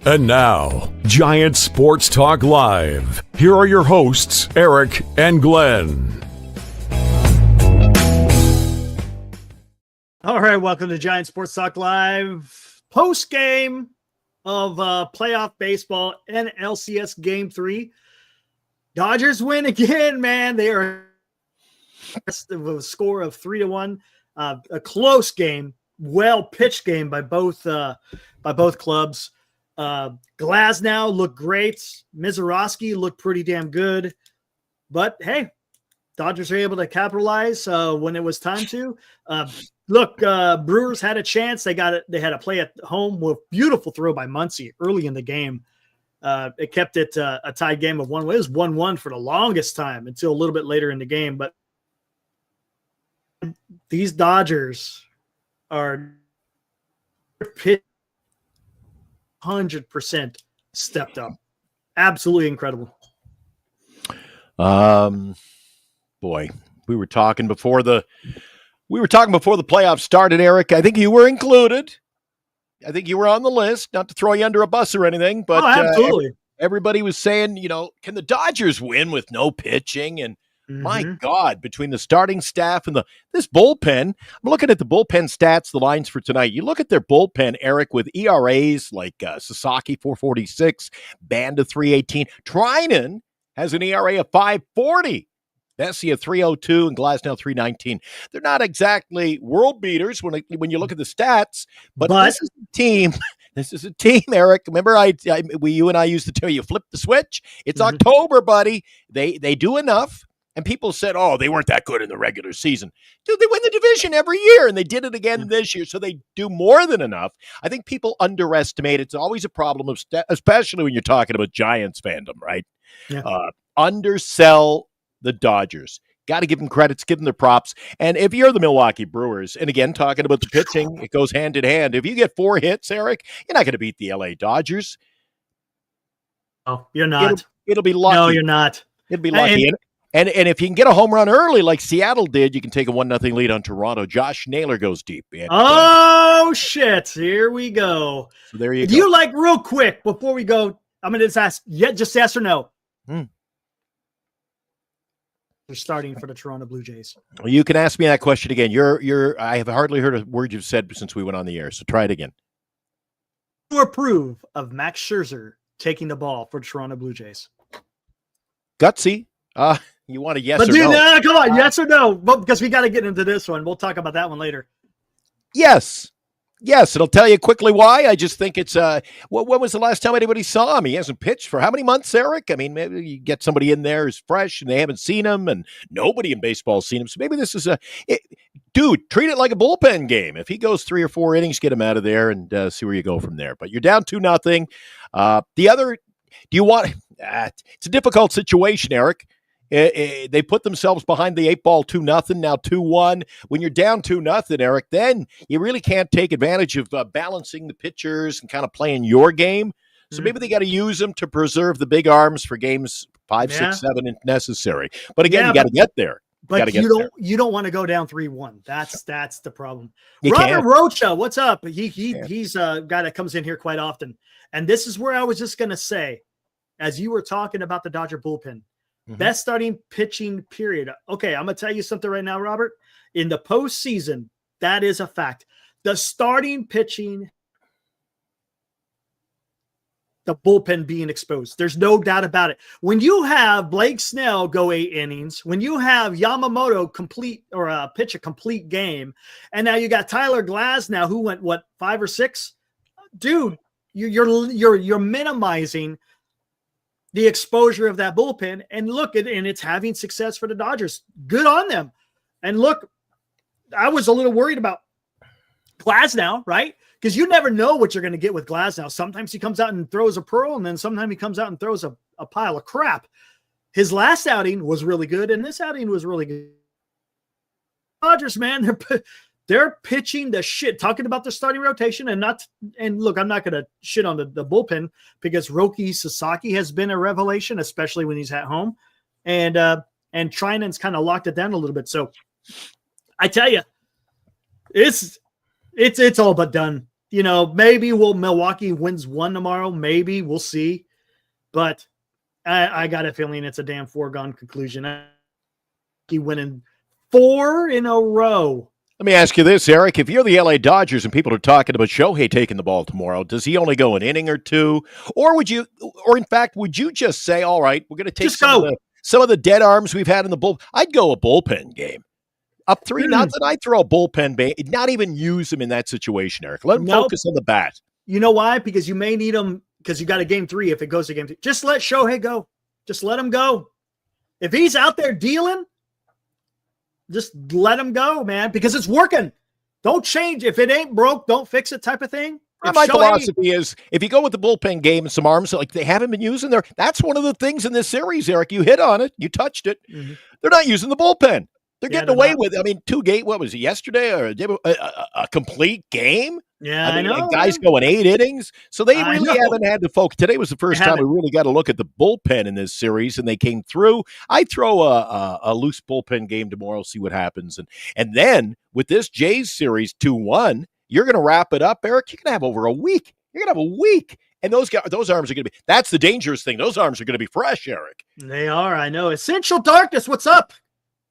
And now, Giant Sports Talk Live. Here are your hosts, Eric and Glenn. All right, welcome to Giant Sports Talk Live. Postgame of playoff baseball, NLCS Game 3. Dodgers win again, man. They are a score of 3-1. A close game, well-pitched game by both clubs. Glasnow looked great. Mizorowski looked pretty damn good. But, hey, Dodgers are able to capitalize when it was time to. Brewers had a chance. They had a play at home with beautiful throw by Muncy early in the game. It kept it a tied game of 1-1. It was 1-1 for the longest time until a little bit later in the game. But these Dodgers are 100% stepped up. Absolutely incredible. Boy, we were talking before the playoffs started, Eric. I think you were included. I think you were on the list, not to throw you under a bus or anything, but absolutely. Everybody was saying, can the Dodgers win with no pitching? And my God, between the starting staff and this bullpen, I'm looking at the bullpen stats, the lines for tonight. You look at their bullpen, Eric, with ERAs like Sasaki 4.46, Banda 3.18. Trinan has an ERA of 5.40. Bessie at 3.02 and Glasnow 3.19. They're not exactly world beaters when you look at the stats, but this is a team. This is a team, Eric. Remember, you and I used to tell you, flip the switch. It's October, buddy. They do enough. And people said, oh, they weren't that good in the regular season. Dude, they win the division every year, and they did it again this year, so they do more than enough. I think people underestimate it. It's always a problem, especially when you're talking about Giants fandom, right? Yeah. Undersell the Dodgers. Got to give them credits, give them their props. And if you're the Milwaukee Brewers, and again, talking about the pitching, it goes hand in hand. If you get 4 hits, Eric, you're not going to beat the LA Dodgers. Oh, you're not. It'll be lucky. No, you're not. It'll be lucky. And if you can get a home run early like Seattle did, you can take a 1-0 lead on Toronto. Josh Naylor goes deep. Shit. Here we go. So there you go. Do you real quick, before we go, I'm going to just ask, just yes or no. They're starting for the Toronto Blue Jays. Well, you can ask me that question again. I have hardly heard a word you've said since we went on the air, so try it again. You approve of Max Scherzer taking the ball for Toronto Blue Jays? Gutsy. You want a yes or no? No, come on, yes or no? Because we got to get into this one. We'll talk about that one later. Yes, it'll tell you quickly why. I just think it's when was the last time anybody saw him? He hasn't pitched for how many months, Eric? I mean, maybe you get somebody in there who's fresh and they haven't seen him, and nobody in baseball has seen him. So maybe this is dude, treat it like a bullpen game. If he goes 3 or 4 innings, get him out of there and see where you go from there. But you're down 2-0. The other, do you want? It's a difficult situation, Eric. They put themselves behind the 8-ball 2-0, now 2-1. When you're down 2-0, Eric, then you really can't take advantage of balancing the pitchers and kind of playing your game. So maybe they got to use them to preserve the big arms for games 5, 6, 7 if necessary. But again, you got to get there. But you don't want to go down 3-1. That's the problem. Robert Rocha, what's up? He's a guy that comes in here quite often. And this is where I was just going to say, as you were talking about the Dodger bullpen, best starting pitching period. Okay, I'm going to tell you something right now, Robert. In the postseason, that is a fact. The starting pitching, the bullpen being exposed. There's no doubt about it. When you have Blake Snell go 8 innings, when you have Yamamoto pitch a complete game, and now you got Tyler Glasnow who went 5 or 6, dude, you're minimizing the exposure of that bullpen, and look, and it's having success for the Dodgers. Good on them. And look, I was a little worried about Glasnow, right? Because you never know what you're going to get with Glasnow. Sometimes he comes out and throws a pearl, and then sometimes he comes out and throws a pile of crap. His last outing was really good, and this outing was really good. Dodgers, man, they're pitching the shit. Talking about the starting rotation, and look, I'm not going to shit on the bullpen because Roki Sasaki has been a revelation, especially when he's at home, and Trinan's kind of locked it down a little bit. So I tell you, it's all but done. maybe Milwaukee wins one tomorrow. Maybe we'll see. But I got a feeling it's a damn foregone conclusion. He winning 4 in a row. Let me ask you this, Eric. If you're the LA Dodgers and people are talking about Shohei taking the ball tomorrow, does he only go an inning or two? Or would you just say, all right, we're going to take some of the dead arms we've had in the bullpen? I'd go a bullpen game. Up 3-0, I'd throw a bullpen, not even use him in that situation, Eric. Let him focus on the bat. You know why? Because you may need him because you got a game 3 if it goes to game 3. Just let Shohei go. Just let him go. If he's out there dealing, just let him go, man, because it's working. Don't change. If it ain't broke, don't fix it type of thing. My philosophy is if you go with the bullpen game and some arms like they haven't been using there, that's one of the things in this series, Eric. You hit on it. You touched it. Mm-hmm. They're not using the bullpen. They're getting away with it. I mean, 2 games, what was it, yesterday? Or a complete game? Yeah, I know. Guys going 8 innings. So they really haven't had to focus. Today was the first time we really got to look at the bullpen in this series, and they came through. I throw a loose bullpen game tomorrow, see what happens. And then with this Jays series 2-1, you're going to wrap it up, Eric. You're going to have over a week. You're going to have a week. And those arms are going to be – that's the dangerous thing. Those arms are going to be fresh, Eric. They are, I know. Essential Darkness, what's up?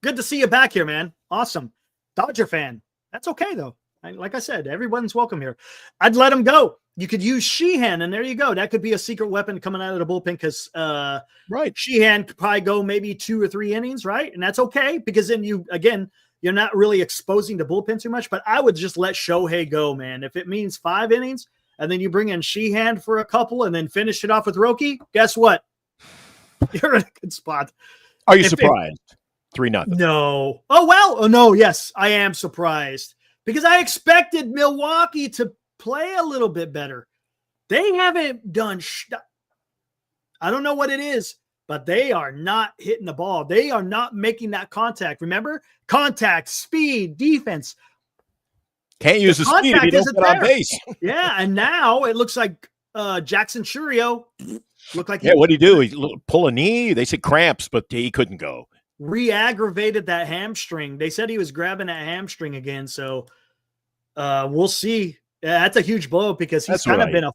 Good to see you back here, man. Awesome. Dodger fan. That's okay, though. Like I said, everyone's welcome here. I'd let him go. You could use Sheehan, and there you go. That could be a secret weapon coming out of the bullpen because Sheehan could probably go maybe 2 or 3 innings, right? And that's okay because then you're not really exposing the bullpen too much. But I would just let Shohei go, man. If it means 5 innings and then you bring in Sheehan for a couple and then finish it off with Roki, guess what? You're in a good spot. Are you surprised? 3-0. No. Oh, well. Oh, no. Yes, I am surprised because I expected Milwaukee to play a little bit better. They haven't done I don't know what it is, but they are not hitting the ball. They are not making that contact. Remember? Contact, speed, defense. Can't use the speed if you don't get on base. Yeah, and now it looks like Jackson Churio looked like what did he do? He pull a knee? They said cramps, but he couldn't go. Re-aggravated that hamstring. They said he was grabbing that hamstring again, so we'll see. Yeah, that's a huge blow because he's kind of been a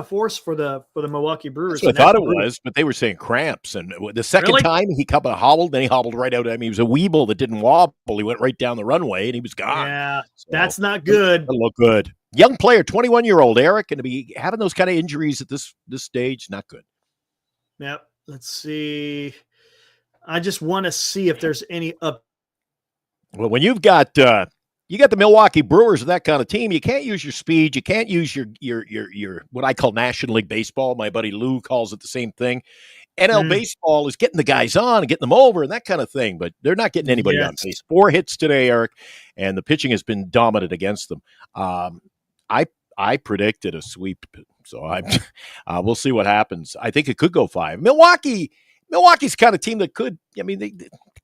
force for the Milwaukee Brewers. That's what I thought it was, but they were saying cramps. And the second time he hobbled, then he hobbled right out. I mean, he was a weeble that didn't wobble. He went right down the runway and he was gone. Yeah, so that's not good. It'll look good. Young player, 21-year-old Eric, and to be having those kind of injuries at this stage, not good. Yep. Let's see. I just want to see if there's any up. Well, when you've got you got the Milwaukee Brewers, that kind of team, you can't use your speed. You can't use your what I call National League Baseball. My buddy Lou calls it the same thing. NL Baseball is getting the guys on and getting them over and that kind of thing, but they're not getting anybody on base. 4 hits today, Eric, and the pitching has been dominant against them. I predicted a sweep, so we'll see what happens. I think it could go 5. Milwaukee's the kind of team that could. I mean, they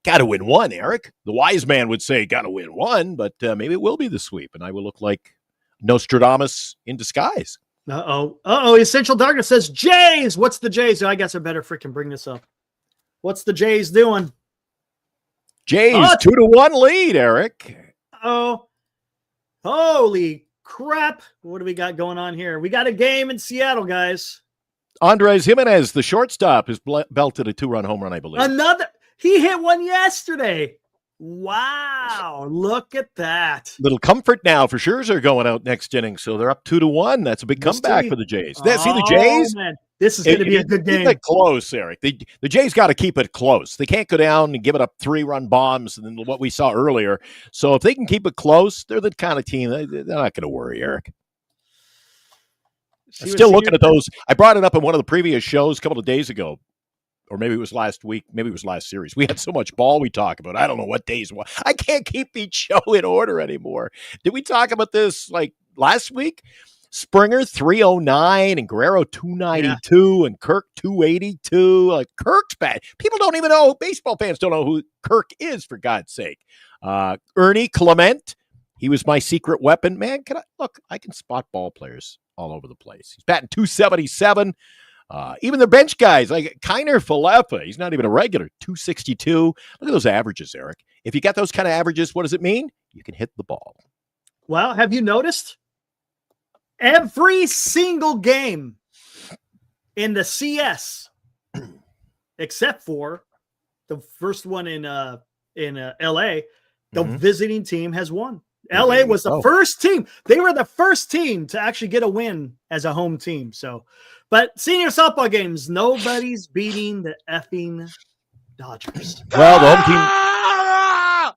got to win 1, Eric. The wise man would say got to win 1, but maybe it will be the sweep, and I will look like Nostradamus in disguise. Essential Darkness says, Jays, what's the Jays? I guess I better freaking bring this up. What's the Jays doing? Jays, 2-1 lead, Eric. Oh, holy crap. What do we got going on here? We got a game in Seattle, guys. Andres Jimenez, the shortstop, has belted a 2-run home run, I believe. He hit one yesterday. Wow, look at that. Little comfort now for Scherzer going out next inning, so they're up 2-1. That's a big comeback for the Jays. See the Jays? Man. This is going to be a good game. Keep it close, Eric. The Jays got to keep it close. They can't go down and give it up 3-run bombs and then what we saw earlier. So if they can keep it close, they're the kind of team, they're not going to worry, Eric. I'm still looking at those. I brought it up in one of the previous shows a couple of days ago. Or maybe it was last week. Maybe it was last series. We had so much ball we talk about. I don't know what days. I can't keep each show in order anymore. Did we talk about this like last week? Springer 309 and Guerrero 292 and Kirk 282. Like Kirk's bad. People don't even know. Baseball fans don't know who Kirk is, for God's sake. Ernie Clement. He was my secret weapon. Man, I can spot ball players all over the place. He's batting 277. Even the bench guys like Kiner Falefa, he's not even a regular, 262. Look at those averages, Eric. If you got those kind of averages, what does it mean? You can hit the ball. Well, have you noticed? Every single game in the CS, except for the first one in LA, the visiting team has won. LA was the first team. They were the first team to actually get a win as a home team. So, but senior softball games, nobody's beating the effing Dodgers. Well, the home team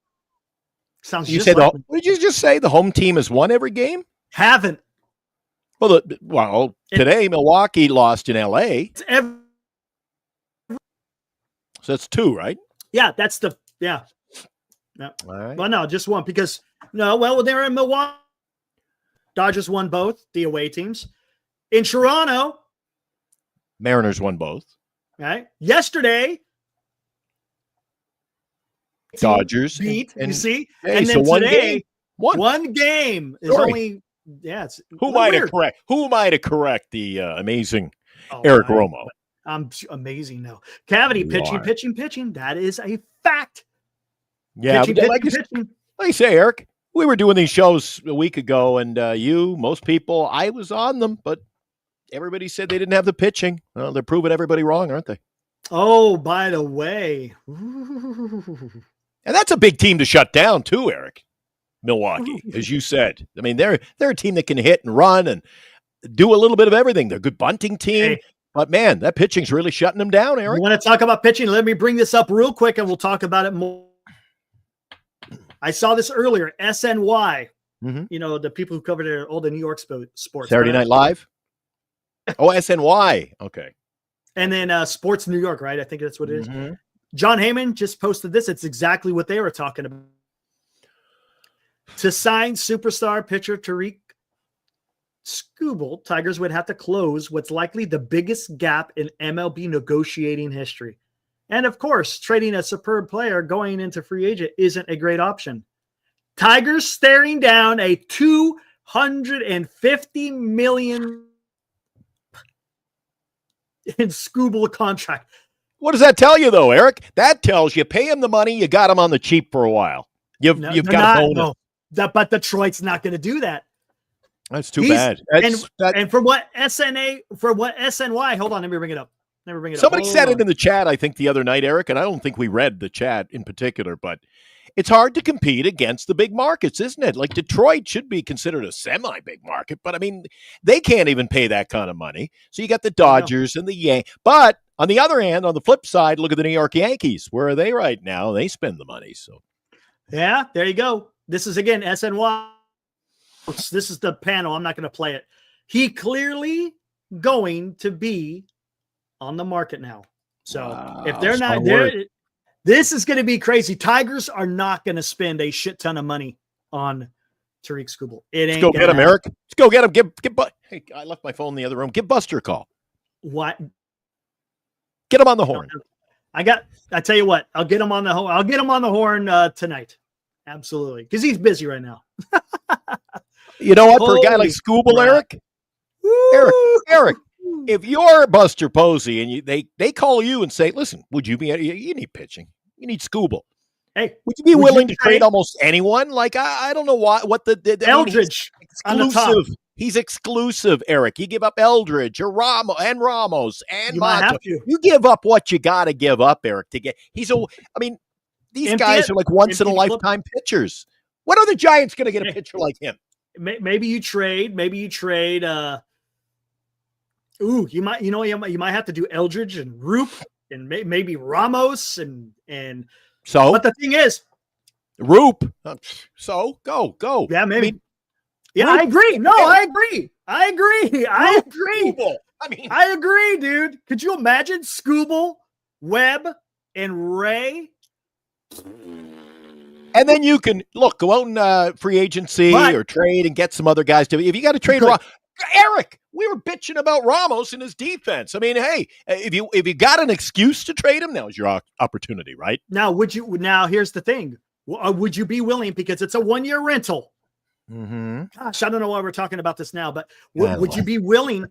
sounds. You said, what did you just say? The home team has won every game? Haven't. Well, today Milwaukee lost in LA. So that's 2, right? Yeah, that's the No. All right. Well, no, just one because they're in Milwaukee. Dodgers won both the away teams. In Toronto, Mariners won both. Right. Yesterday, Dodgers beat. You see, hey, and then so today, one game is Sorry. only. Yeah, it's Who am I to correct? Who am I to correct the amazing Eric Romo? I'm amazing now. Cavity pitching. That is a fact. Yeah, pitching. Like I say, Eric, we were doing these shows a week ago, and most people, I was on them, but everybody said they didn't have the pitching. Well, they're proving everybody wrong, aren't they? Oh, by the way. And that's a big team to shut down, too, Eric. Milwaukee, as you said. I mean, they're a team that can hit and run and do a little bit of everything. They're a good bunting team. Hey. But, man, that pitching's really shutting them down, Eric. You want to talk about pitching? Let me bring this up real quick, and we'll talk about it more. I saw this earlier. SNY, the people who covered all the New York sports. Saturday Night Live? Oh, SNY. Okay. And then Sports New York, right? I think that's what it is. John Heyman just posted this. It's exactly what they were talking about. To sign superstar pitcher Tarik Skubal, Tigers would have to close what's likely the biggest gap in MLB negotiating history. And of course, trading a superb player going into free agent isn't a great option. Tigers staring down a $250 million in Skubal contract. What does that tell you, though, Eric? That tells you pay him the money, you got him on the cheap for a while. You've got a bonus. No. But Detroit's not going to do that. That's too bad. And for what SNY, hold on, let me bring it up. Somebody said it in the chat, I think, the other night, Eric, and I don't think we read the chat in particular, but it's hard to compete against the big markets, isn't it? Like Detroit should be considered a semi-big market, but I mean, they can't even pay that kind of money. So you got the Dodgers and the Yankees. But on the other hand, on the flip side, look at the New York Yankees. Where are they right now? They spend the money. So yeah, there you go. This is, again, SNY. This is the panel. I'm not going to play it. He clearly going to be on the market now. So if they're not there, this is going to be crazy. Tigers are not going to spend a shit ton of money on Tarik Skubal. Let's go get him, Eric. Let's go get him. Hey, I left my phone in the other room. Give Buster a call. What? Get him on the horn. I tell you what, I'll get him on the horn. I'll get him on the horn tonight. Absolutely. Because he's busy right now. You know what? For a guy like Skubal, Eric, if you're Buster Posey and they call you and say, listen, would you need pitching. You need Skubal. Hey, would you be willing to trade almost anyone? Like, I don't know what the Eldridge on the top. He's exclusive, Eric. You give up Eldridge or Ramos and you might have to. You give up what you got to give up, Eric, to get. These guys are like once in a lifetime pitchers. When are the Giants going to get a pitcher like him? Maybe you trade. You might have to do Eldridge and Roop and maybe Ramos and. So, but the thing is, Roop. So go. Yeah, maybe. Roop. I agree. No, I agree. I agree. Skubal. I agree, dude. Could you imagine Skubal, Webb, and Ray? And then you can go out in free agency or trade and get some other guys to. If you got to trade, Eric, we were bitching about Ramos and his defense. I mean, hey, if you got an excuse to trade him, now is your opportunity, right? Now, here's the thing. Would you be willing, because it's a 1-year rental? Mm-hmm. Gosh, I don't know why we're talking about this now, but would you be willing?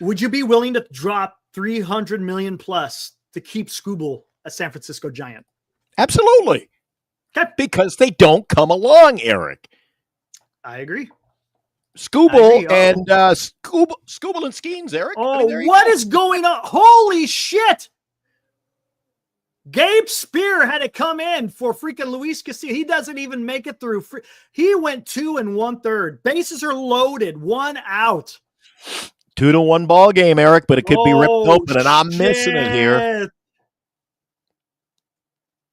Would you be willing to drop $300 million plus to keep Skubal a San Francisco Giant? Absolutely. Okay. Because they don't come along, Eric. I agree. Skubal and Skubal and Skeens, Eric. Oh, what is going on? Holy shit! Gabe Spear had to come in for freaking Luis Castillo. He doesn't even make it through. He went 2 1/3. Bases are loaded. 1 out. 2-1 ball game, Eric, but it could be ripped open, and I'm missing it here.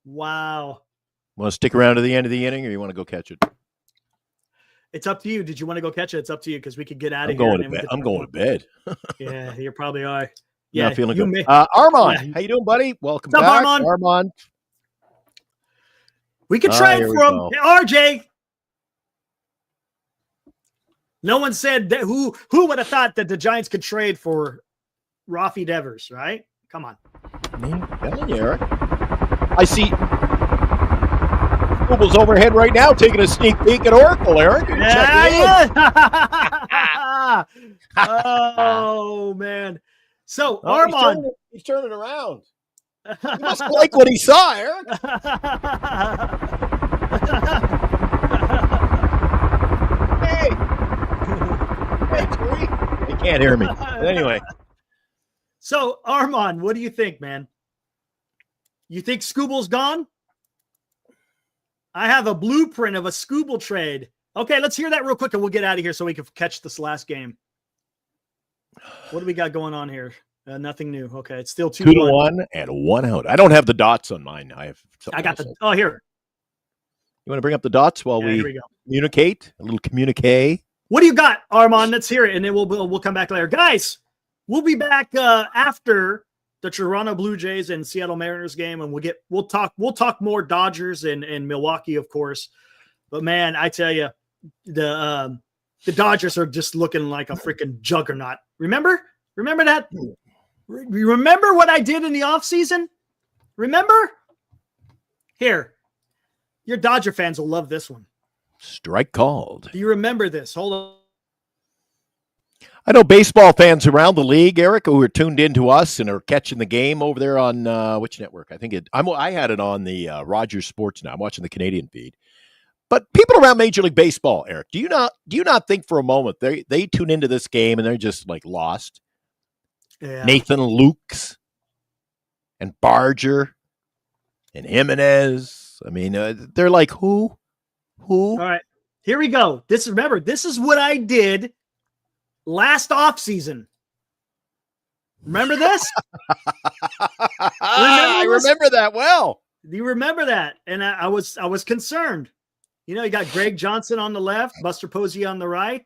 Wow. Want to stick around to the end of the inning, or you want to go catch it? It's up to you. Did you want to go catch it? It's up to you because we could get out of here. I'm going to bed. Yeah, you probably are. Yeah, not feeling good. Armand, how you doing, buddy? Welcome back, Armand. We could trade for him. Hey, RJ. No one said that. Who would have thought that the Giants could trade for Rafi Devers, right? Come on. Telling you, Eric. I see Skubal's overhead right now taking a sneak peek at Oracle, Eric. Yeah. Oh, man. So, Armand. He's turning around. He must like what he saw, Eric. Hey, Tori. He can't hear me. But anyway. So, Armand, what do you think, man? You think Skubal's gone? I have a blueprint of a Skubal trade. Okay, let's hear that real quick, and we'll get out of here so we can catch this last game. What do we got going on here? Nothing new. Okay, it's still 2-1 and 1 out. I don't have the dots on mine. I got the. Oh, here. You want to bring up the dots while we communicate? A little communique. What do you got, Armand? Let's hear it, and then we'll come back later, guys. We'll be back after the Toronto Blue Jays and Seattle Mariners game, and we'll talk more Dodgers and Milwaukee, of course. But man, I tell you, the Dodgers are just looking like a freaking juggernaut. Remember that? Remember what I did in the offseason? Remember? Here, your Dodger fans will love this one. Strike called. Do you remember this? Hold on. I know baseball fans around the league, Eric, who are tuned into us and are catching the game over there on which network? I think I had it on the Rogers Sports now. I'm watching the Canadian feed. But people around Major League Baseball, Eric, do you not think for a moment they tune into this game and they're just like lost? Yeah. Nathan Lukes and Barger and Jimenez. I mean, they're like who? All right, here we go. This is what I did last offseason. Remember this? I remember that well. Do you remember that? And I was concerned. You know, you got Greg Johnson on the left, Buster Posey on the right.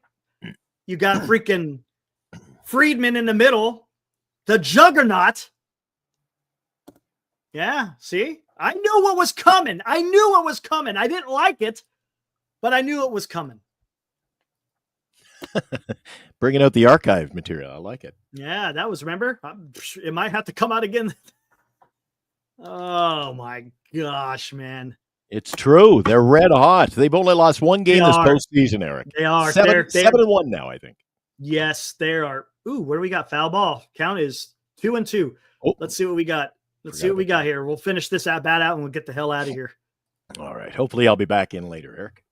You got freaking Friedman in the middle, the juggernaut. Yeah, see? I knew what was coming. I didn't like it, but I knew it was coming. Bringing out the archive material. I like it. Yeah, that was, remember? It might have to come out again. Oh, my gosh, man. It's true. They're red hot. They've only lost one game this postseason, Eric. They are. 7-1 now, I think. Yes, they are. Ooh, what do we got? Foul ball. Count is 2-2. Oh. Let's see what we got. Let's see what we got here. We'll finish this at bat out and we'll get the hell out of here. All right. Hopefully I'll be back in later, Eric.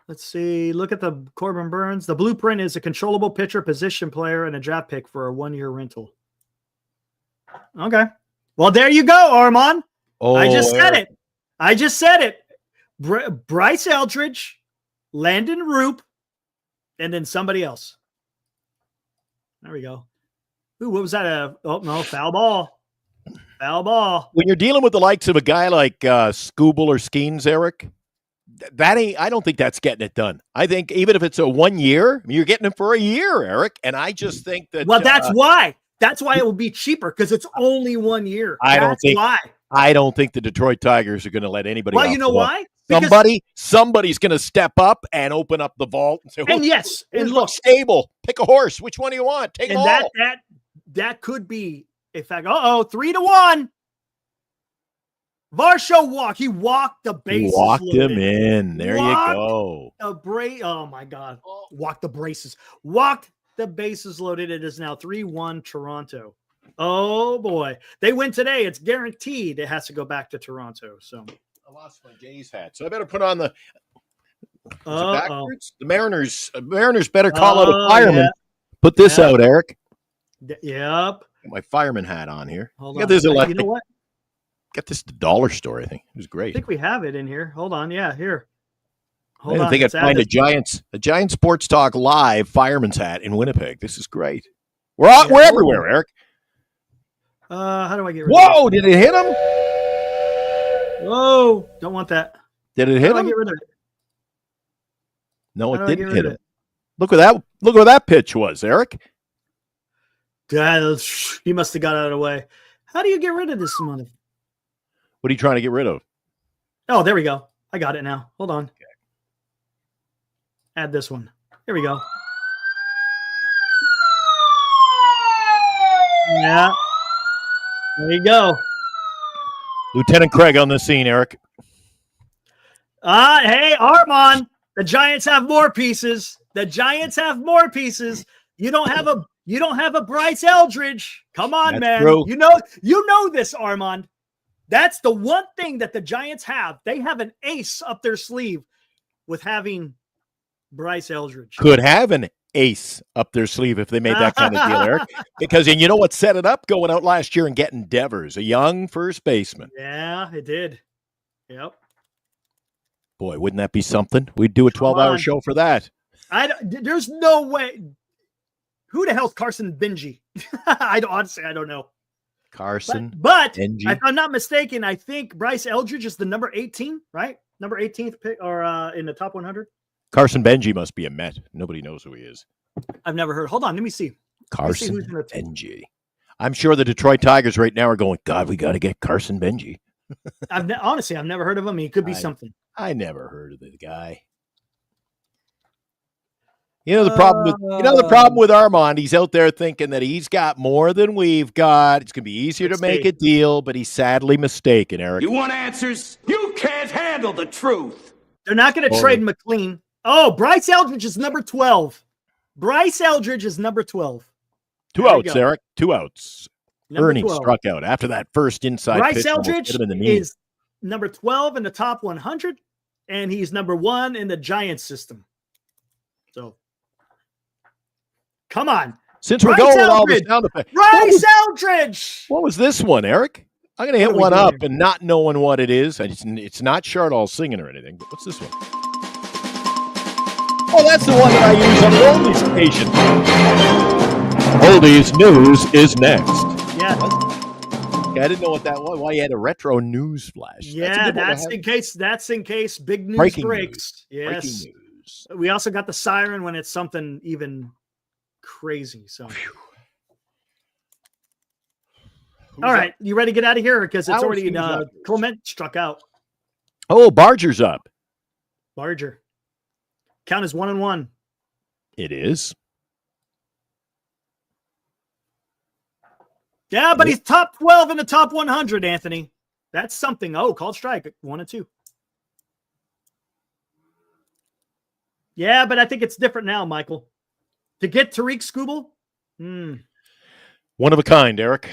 Let's see. Look at the Corbin Burns. The blueprint is a controllable pitcher, position player, and a draft pick for a 1-year rental. Okay. Well, there you go, Armand. Oh, I just said it. Bryce Eldridge, Landon Roop, and then somebody else. There we go. Ooh, what was that? Oh, no, foul ball. Foul ball. When you're dealing with the likes of a guy like Skubal or Skeens, Eric, I don't think that's getting it done. I think even if it's a 1 year, you're getting it for a year, Eric. And I just think that. Well, that's why. That's why it will be cheaper because it's only 1 year. I don't think the Detroit Tigers are going to let anybody. Well, you know why? Somebody's going to step up and open up the vault and say, and look, stable. Pick a horse. Which one do you want? Take them all. That could be a fact. 3-1. Varsho walked. He walked the bases. He walked him in. There you go. Oh my God. Walked the braces. Walked the bases loaded. It is now 3-1 Toronto. Oh boy. They win today. It's guaranteed it has to go back to Toronto. So I lost my Jays hat. So I better put on Is it backwards? The Mariners better call out a fireman. Yeah. Put this out, Eric. Yep. Got my fireman hat on here. Hold Got on. this You know what? Got this at the dollar store, I think. It was I great. think we have it in here. Hold on. Yeah, here. I didn't think I'd find a Giant Sports Talk Live fireman's hat in Winnipeg. This is great. We're everywhere, Eric. How do I get rid Whoa, did it hit him? Whoa, don't want that. Did it hit him? Get rid of it? No, it didn't hit him. Look where that pitch was, Eric. He must have got out of the way. How do you get rid of this money? What are you trying to get rid of? Oh, there we go. I got it now. Hold on. Okay. Add this one. Here we go. Yeah. There you go. Lieutenant Craig on the scene, Eric. Hey, Armand. The Giants have more pieces. You don't have a Bryce Eldridge. Come on, That's man. True. You know this, Armand. That's the one thing that the Giants have. They have an ace up their sleeve with having Bryce Eldridge. Could have an ace up their sleeve if they made that kind of deal, Eric. Because, and you know what set it up? Going out last year and getting Devers, a young first baseman. Yeah, it did. Yep. Boy, wouldn't that be something? We'd do a 12-hour show for that. There's no way. Who the hell's Carson Benji? I don't know. Carson. But Benji. if I'm not mistaken, I think Bryce Eldridge is the number 18, right? Number 18th pick or in the top 100. Carson Benji must be a Met. Nobody knows who he is. I've never heard. Hold on, let me see. Carson Benji. I'm sure the Detroit Tigers right now are going, God, we got to get Carson Benji. Honestly, I've never heard of him. He could be something. I never heard of the guy. The problem with Armand, he's out there thinking that he's got more than we've got. It's going to be easier to make a deal, but he's sadly mistaken, Eric. You want answers? You can't handle the truth. They're not going to trade McLean. Oh, Bryce Eldridge is number 12. Bryce Eldridge is number 12. Two outs, Eric. 2 outs. Number Ernie 12. struck out after that first inside Bryce pitch. Eldridge is number 12 in the top 100, and he's number 1 in the Giants system. So, come on. Since we're going with all this sound effect. Bryce Eldridge! What was this one, Eric? I'm going to hit one up and not knowing what it is. It's not Chardall singing or anything, but what's this one? Oh, that's the one that I use on the Oldies station. Oldies News is next. Yeah. I didn't know what that was. Why you had a retro news flash. Yeah, that's in case big news breaks. Yes. Breaking news. We also got the siren when it's something even crazy. So, all right, you ready to get out of here because it's already Clement struck out. Oh, Barger's up. Barger. Count is 1-1. It is. Yeah, but he's top 12 in the top 100, Anthony. That's something. Oh, called strike. 1-2. Yeah, but I think it's different now, Michael. To get Tarik Skubal? One of a kind, Eric.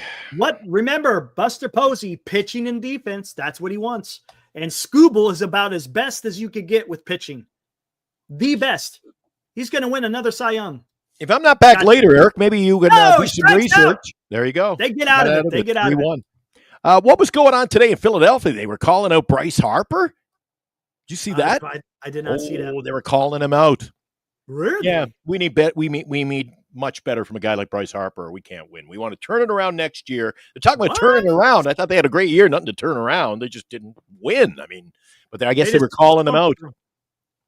Remember, Buster Posey, pitching and defense, that's what he wants. And Skubal is about as best as you could get with pitching. The best. He's going to win another Cy Young. If I'm not back later, Eric, maybe you can do some research. Out. There you go. They get out of it. They get out of it. What was going on today in Philadelphia? They were calling out Bryce Harper. Did you see that? I did not see that. They were calling him out. Really? Yeah. We need much better from a guy like Bryce Harper, or we can't win. We want to turn it around next year. They're talking about turning around. I thought they had a great year, nothing to turn around. They just didn't win. I mean, but I guess they were calling him out.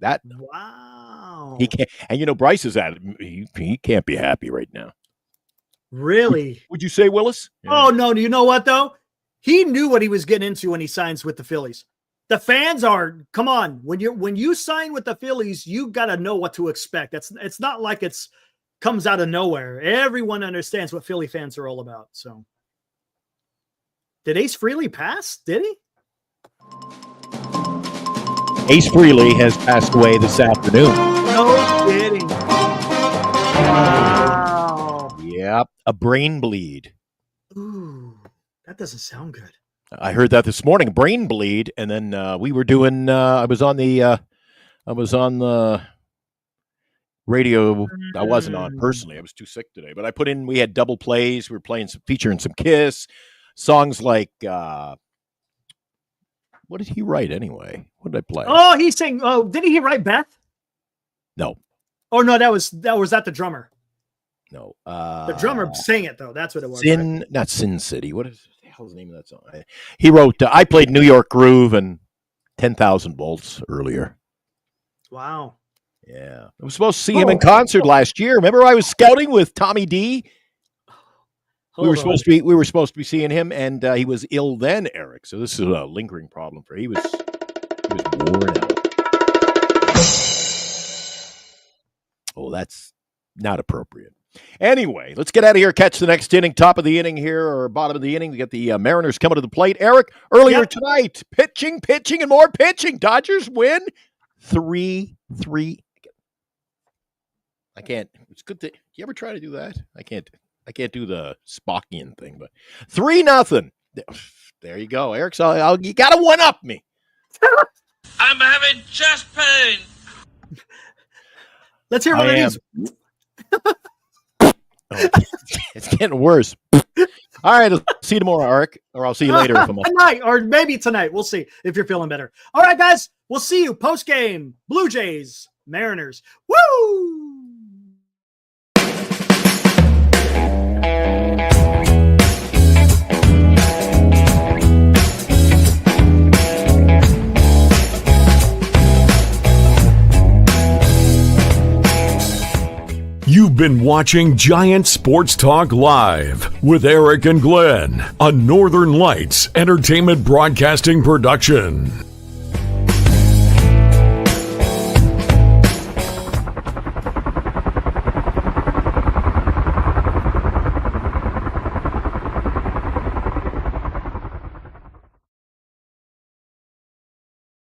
Wow. He can't, and Bryce is at it. He can't be happy right now. Really? Would you say, Willis? Yeah. Oh no! You know what though? He knew what he was getting into when he signs with the Phillies. The fans come on. When you sign with the Phillies, you got to know what to expect. It's not like it's comes out of nowhere. Everyone understands what Philly fans are all about. So, did Ace Frehley pass? Did he? Ace Frehley has passed away this afternoon. No kidding. Wow. Yep, a brain bleed. Ooh, that doesn't sound good. I heard that this morning, brain bleed, and then we were doing. I was on the I was on the radio. I wasn't on personally. I was too sick today. But we had double plays. We were featuring some Kiss songs like. What did he write anyway? What did I play? Oh, he sang. Oh, didn't he write Beth? No. Oh no, that was the drummer. No. The drummer sang it though. That's what it was. Not Sin City. What the hell's the name of that song? He wrote. I played New York Groove and 10,000 Volts earlier. Wow. Yeah, I was supposed to see him in concert last year. Remember, I was scouting with Tommy D. We were supposed to be seeing him, and he was ill then, Eric. So this is a lingering problem for him. He was worn out. Oh, that's not appropriate. Anyway, let's get out of here. Catch the next inning, top of the inning here, or bottom of the inning. We get the Mariners coming to the plate. Eric, earlier tonight, pitching, and more pitching. Dodgers win 3-3. I can't. It's good to. You ever try to do that? I can't do the Spockian thing, but 3-0. There you go, Eric. So you got to one up me. I'm having chest pain. Let's hear one of these. It's getting worse. All right, I'll see you tomorrow, Eric, or I'll see you later. Tonight, or maybe tonight. We'll see if you're feeling better. All right, guys. We'll see you post-game. Blue Jays, Mariners. Woo! You've been watching Giant Sports Talk Live with Eric and Glenn, a Northern Lights Entertainment Broadcasting production.